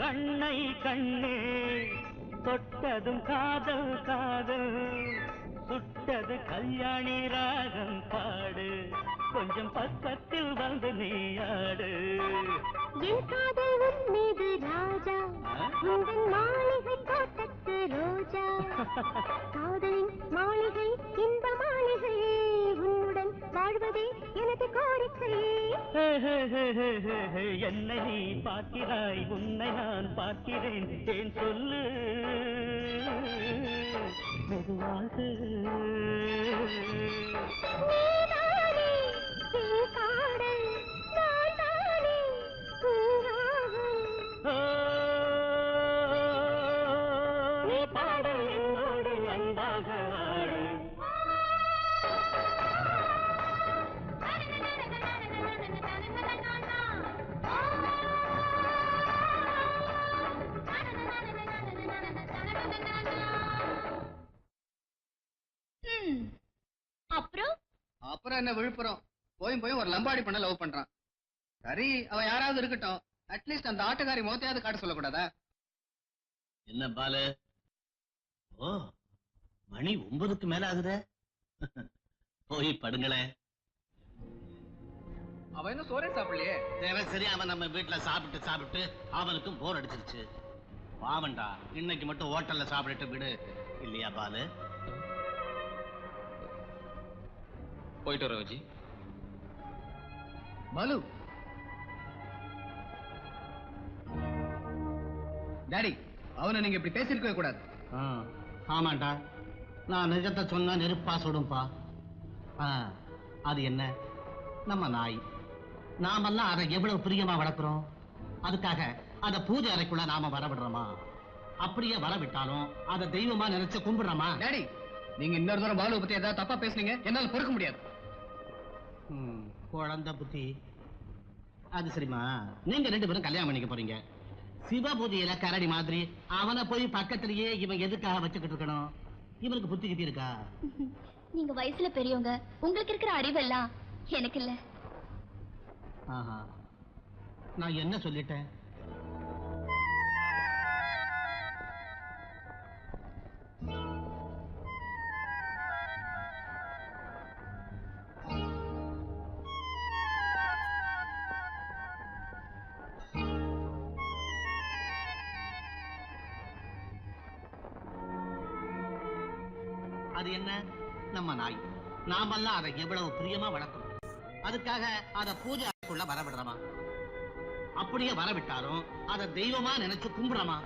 கண்ணை கண்ணே தொட்டதும் காதல் காதல் சுட்டது கல்யாணி ராகம் பாடு கொஞ்சம் பக்கத்தில் வந்து நீயாடு என் காதல் உன் மீது ராஜா உந்தன் மாளிகை தோட்டத்து ரோஜா காதலின் மாளிகை இந்த மாளிகை உன்னுடன் வாழ்வதே எனது கோரிக்கை என்னை நீ பார்க்கிறாய் உன்னை நான் பார்க்கிறேன் ஏன் சொல்லு மெதுவாக நீதானே என் காதல் நான் தானே பூராகம் நீ பாடல் என்னோடு அன்பாக ஆடு அப்புறம் என்ன விழுப்புரம் போய் ஒரு லம்பாடி பண்ண லவ் பண்றான். சரி அவன் யாராவது இருக்கட்டும், அட்லீஸ்ட் அந்த ஆட்டக்காரி மோத்தையாவது காட்ட சொல்லக்கூடாதா? என்ன பாலு? ஓ மணி 9க்கு மேல ஆகுத. போய் படுங்களேன். அவன் என்ன சோறே சாப்பிடலையே. சரி அவன் நம்ம வீட்டுல சாப்பிட்டு அவனுக்கும் போர் அடிச்சிருச்சு. பாவண்டா இன்னைக்கு மட்டும் ஹோட்டல்ல சாப்பிட்டு விடு இல்லையா பாலு? போயிட்டு வர விஜி. பாலு டாடி, அவனை நீங்க இப்படி பேசிருக்கவே கூடாது. ஆமாண்டா, நான் நிஜத்தை சொன்னா நெருப்பா சுடும்பா. அது என்ன நம்ம நாய், நாமெல்லாம் அதை எவ்வளவு பிரியமா வளர்க்கிறோம். அதுக்காக அதை பூஜை அறைக்குள்ள நாம வரவிடுறோமா? அப்படியே வரவிட்டாலும் அதை தெய்வமா நினைச்சு கும்பிடுறோமா? டாடி, நீங்க இன்னொரு தூரம் பாலுவை பத்தி ஏதாவது தப்பா பேசுனீங்க என்னால பொறுக்க முடியாது. குழந்தை புத்தி. அது சரிமா, நீங்க 2 பேரும் கல்யாணம் பண்ணிக்க போறீங்க. சிவ பூஜையில கரடி மாதிரி அவனை போய் பக்கத்திலேயே இவன் எதுக்காக வச்சுக்கிட்டு இருக்கணும்? இவனுக்கு புத்தி கிட்டி இருக்கா? நீங்க வயசுல பெரியவங்க, உங்களுக்கு இருக்கிற அறிவெல்லாம் எனக்கு இல்ல. ஆஹா, நான் என்ன சொல்லிட்டேன்? அது என்ன நம்ம நாய், நாமெல்லாம் அதை எவ்வளவு பிரியமா வளர்க்கிறோம். அதுக்காக அதை பூஜைக்குள்ள வரவிடுறோமா? அப்படியே வரவிட்டாலும் அதை தெய்வமா நினைச்சு கும்பிடுறோமா?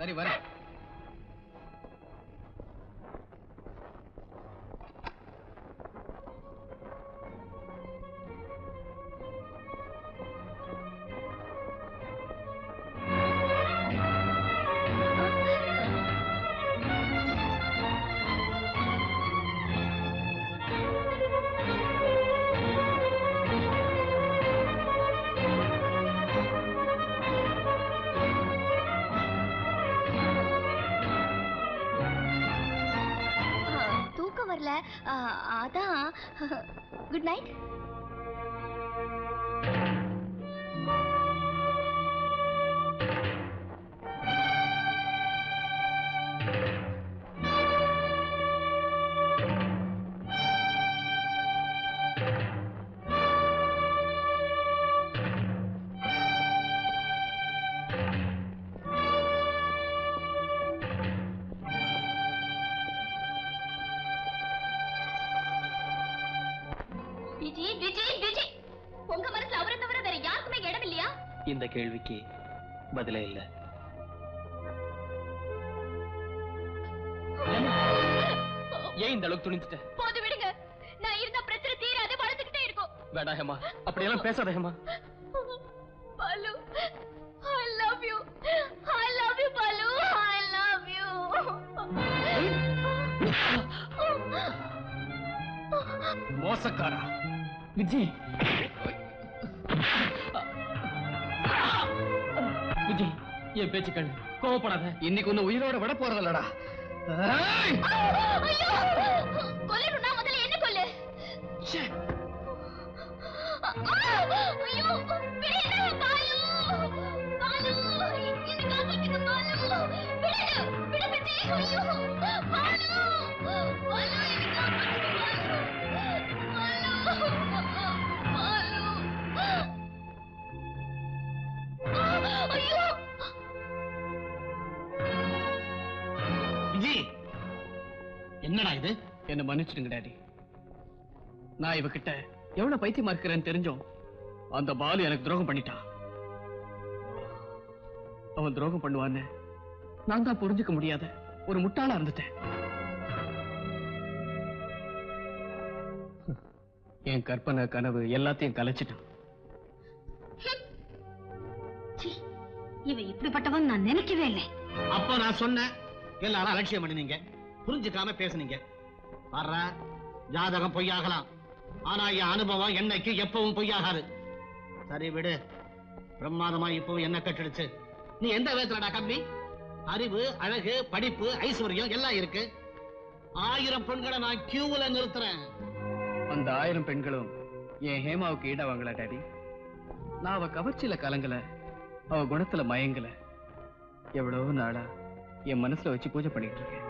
சரி வர. அதான் குட் நைட். உங்க மனசுல அவரை தவிர வேற யாருக்குமே இடம் இல்லையா? இந்த கேள்விக்கு பதிலே இல்ல. ஏன் இந்த அளவுக்கு துணிஞ்சிட்ட? போது விடுங்க, நான் இருந்த பிரச்சனை தீராது, வளர்ந்துகிட்டே இருக்கும். வேடா ஹேமா, அப்படியெல்லாம் பேசாத Hema. Balu, I love you. I love you, Balu. I love you. மோசக்காரா Viji. Viji, என் பேச்சு கேளு, கோவப்படாத. இன்னைக்கு ஒன்னு உயிரோட விட போறதில்லடா. கொல்லணும்னா முதல்ல என்ன கொல்லு. ஐயோ விடுடா பாலு பாலு என்ன காப்பாத்துங்க பாலு விடு விடு விஜய் ஐயோ பாலு பாலு என்ன காப்பாத்துங்க பாலு பாலு ஐயோ விஜி என்னடா இது? என்ன மன்னிச்சிடுங்க டாடி. நான் இவகிட்ட எவ்வளவு பைத்தியமா இருக்கிறேன்னு தெரிஞ்சோம் அந்த பாலு எனக்கு துரோகம் பண்ணிட்டான். அவன் துரோகம் பண்ணுவான்னு நான் தான் புரிஞ்சுக்க முடியாத ஒரு முட்டாளா இருந்துட்டேன். என் கற்பனை கனவு எல்லாத்தையும் கலைச்சிட்டான். இவன் இப்படிப்பட்டவன் நான் நினைக்கவே இல்லை. அப்ப நான் சொன்னேன், எல்லாரும் அலட்சியம் பண்ணினீங்க, புரிஞ்சுக்காம பேசுனீங்க. பாரா, ஜாதகம் பொய்யாகலாம், ஆனா என் அனுபவம் என்னைக்கு எப்பவும் பொய்யாகாது. சரி விடு, பிரமாதமா இப்பவும் என்ன கட்டிடுச்சு. நீ எந்த விதத்துலடா கம்மி? அறிவு, அழகு, படிப்பு, ஐஸ்வர்யம் எல்லாம் இருக்கு. 1000 பெண்களை நான் கியூல நிறுத்துறேன். அந்த 1000 பெண்களும் என் ஹேமாவுக்கு ஈடா வாங்கல டாடி. நான் அவ கவர்ச்சியில கலங்கல, அவ குணத்துல மயங்கல. எவ்வளவு நாளா என் மனசுல வச்சு பூஜை பண்ணிட்டு இருக்கேன்.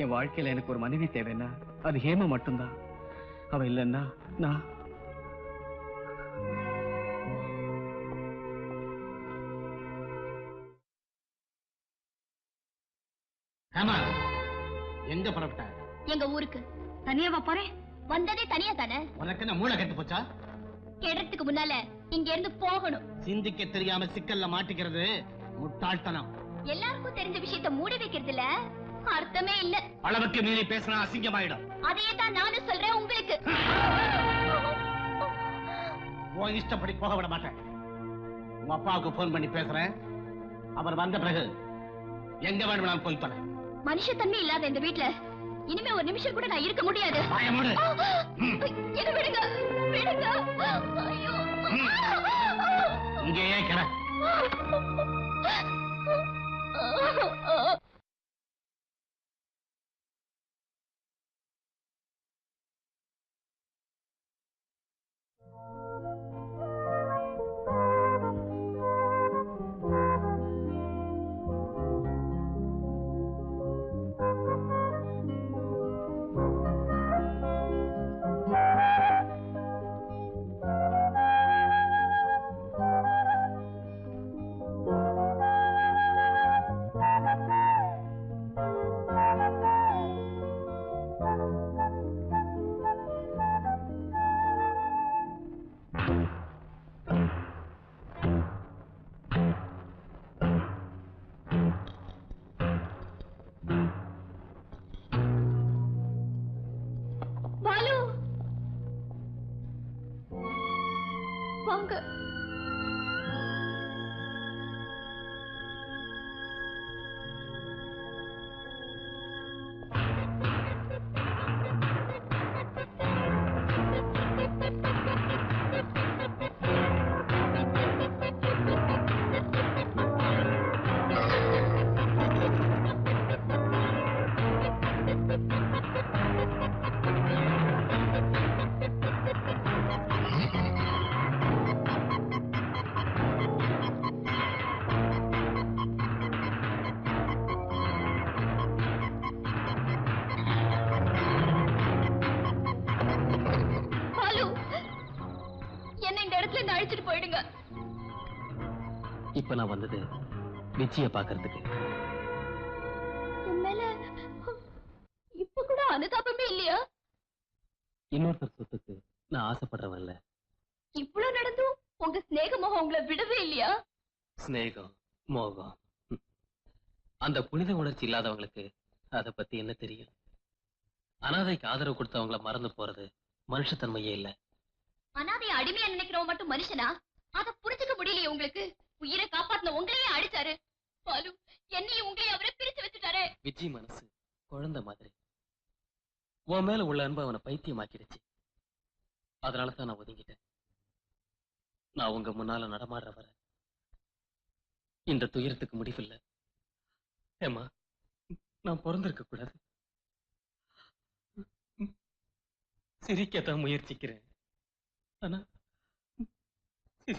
என் வாழ்க்கையில எனக்கு ஒரு மனைவி தேவைன்னா அது ஹேமா மட்டும்தான். அவ இல்லைன்னா நான் ஹேமா, எங்க புறப்பட்ட? எங்க ஊருக்கு. தனியாவா போறேன்? வந்ததே தனியா தானே. உனக்கு என்ன மூளை கெட்டு போச்சா? கெடுறதுக்கு முன்னால இங்க இருந்து போகணும். சிந்திக்க தெரியாம சிக்கல்ல மாட்டிக்கிறது முட்டாள்தனம். எல்லாருக்கும் தெரிஞ்ச விஷயத்தை மூடி வைக்கிறதுல அர்த்தமே இல்ல. அளவுக்கு மீறி பேசினா அசிங்கமாயிடும். அதையே தான் நானும் சொல்றேன் உங்களுக்கு. உன் இஷ்டப்படி போக விட மாட்டேன். உன் அப்பாவுக்கு போன் பண்ணி பேசுறேன். அவர் வந்த பிறகு எங்க வேணும்னாலும் போய் தொலை. மனுஷத்தன்மை இல்லாத இந்த வீட்ல இனிமே ஒரு நிமிஷம் கூட நான் இருக்க முடியாது. என்ன விடுங்க, விடுங்க. ஐயோ, இங்கேயே கிட. பாலு வாங்க. அழைச்சிட்டு போயிடுங்க. இப்ப நான் வந்தது விஜய பாக்குறதுக்கு. என் மேல இப்ப கூட அனுதாபமே இல்லையா? இன்னொருத்தர் சொத்துக்கு நான் ஆசைப்படுறவன் இல்ல. இவ்வளவு நடந்தும் உங்க ஸ்நேக மோகம் உங்களை விடவே இல்லையா? ஸ்நேகம், மோகம், அந்த புனித உணர்ச்சி இல்லாதவங்களுக்கு அதை பத்தி என்ன தெரியும்? அனாதைக்கு ஆதரவு கொடுத்தவங்களை மறந்து போறது மனுஷத்தன்மையே இல்ல. அனாதையை அடிமையா நினைக்கிறவன் மட்டும் மனுஷனா? அதை புரிஞ்சுக்க முடியலையே உங்களுக்கு. உயிரை காப்பாத்தின உங்களையே அடிச்சாரு. பாலு, என்னையும் உங்களையும் அவரை பிரிச்சு வச்சுட்டாரு. விஜய் மனசு குழந்தை மாதிரி. உன் மேல உள்ள அன்பு அவனை பைத்தியமாக்கிடுச்சு. அதனாலதான் நான் ஒதுங்கிட்டேன். நான் உங்க முன்னால நடமாடுற வர இந்த துயரத்துக்கு முடிவில்லை. ஏமா, நான் பிறந்திருக்க கூடாது. சிரிக்கத்தான் முயற்சிக்கிறேன். ஆனா